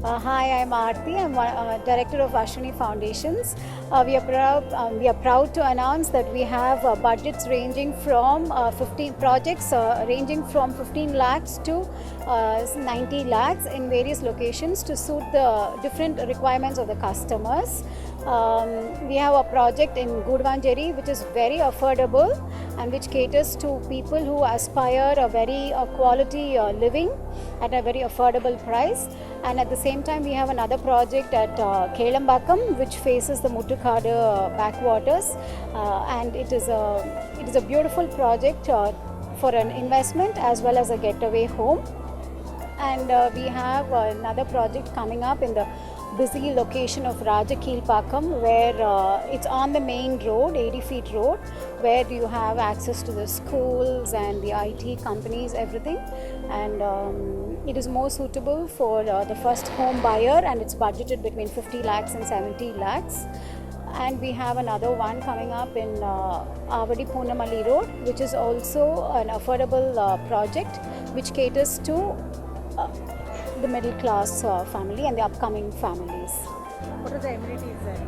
Hi, I'm Aarti. I'm director of Ashwini Foundations. We are proud to announce that we have budgets ranging from 15 projects ranging from 15 lakhs to 90 lakhs in various locations to suit the different requirements of the customers. We have a project in Gudvanjeri which is very affordable and which caters to people who aspire a very quality living at a very affordable price. And at the same time, we have another project at Kelambakam, which faces the Muttukadu backwaters, and it is a beautiful project for an investment as well as a getaway home. And we have another project coming up in the busy location of Rajakilpakam, where it's on the main road, 80 feet road, where you have access to the schools and the IT companies, everything. And it is more suitable for the first home buyer, and it's budgeted between 50 lakhs and 70 lakhs. And we have another one coming up in Avadi Poonamalli Road, which is also an affordable project which caters to the middle class family and the upcoming families. What are the amenities that?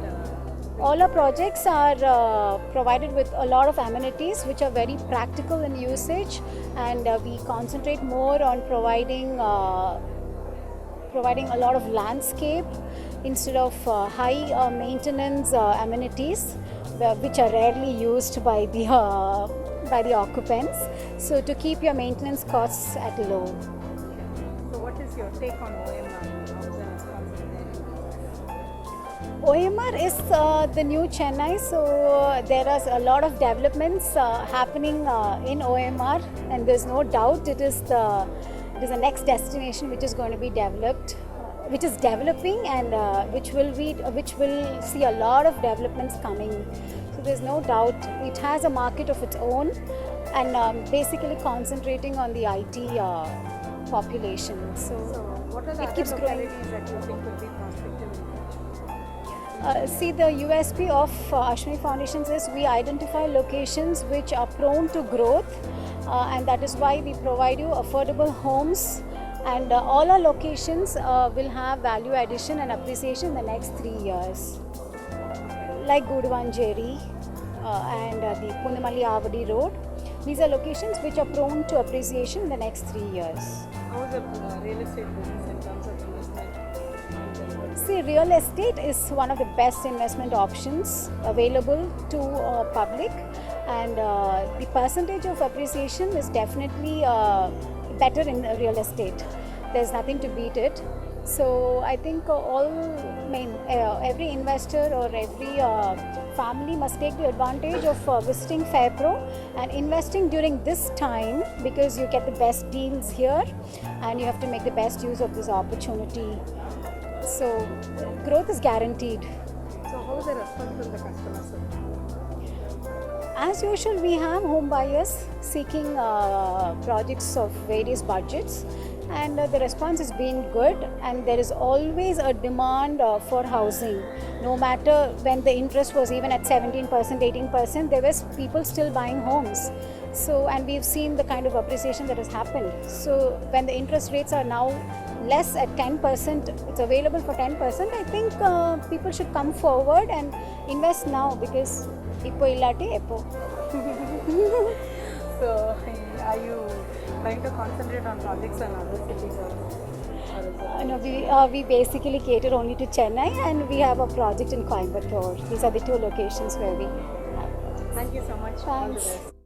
All our projects are provided with a lot of amenities which are very practical in usage, and we concentrate more on providing a lot of landscape instead of high maintenance amenities which are rarely used by the occupants. So to keep your maintenance costs at low. So what is your take on OMR? OMR is the new Chennai, so there are a lot of developments happening in OMR, and there's no doubt it is the next destination which is going to be developed, which is developing, and which will see a lot of developments coming. So there's no doubt it has a market of its own, and basically concentrating on the IT population. So what are the other localities that you think will be prospective? See, the USP of Ashwini Foundations is we identify locations which are prone to growth, and that is why we provide you affordable homes, and all our locations will have value addition and appreciation in the next 3 years. Like Gudvanjeri and the Poonamalli Avadi Road. These are locations which are prone to appreciation in the next 3 years. How is the real estate business in terms of investment? See, real estate is one of the best investment options available to public, and the percentage of appreciation is definitely better in real estate. There's nothing to beat it. So I think every investor or every family must take the advantage of visiting FairPro and investing during this time, because you get the best deals here and you have to make the best use of this opportunity. So growth is guaranteed. So how is the response from the customers? As usual, we have home buyers seeking projects of various budgets, and the response has been good, and there is always a demand for housing. No matter when the interest was even at 17%, 18%, there was people still buying homes. So, and we've seen the kind of appreciation that has happened. So when the interest rates are now less at 10%, it's available for 10%, I think people should come forward and invest now, because ipo illati epo. So are you trying to concentrate on projects and other cities No, we basically cater only to Chennai, and we have a project in Coimbatore. These are the two locations where we have. Thank you so much. All the Thanks. best.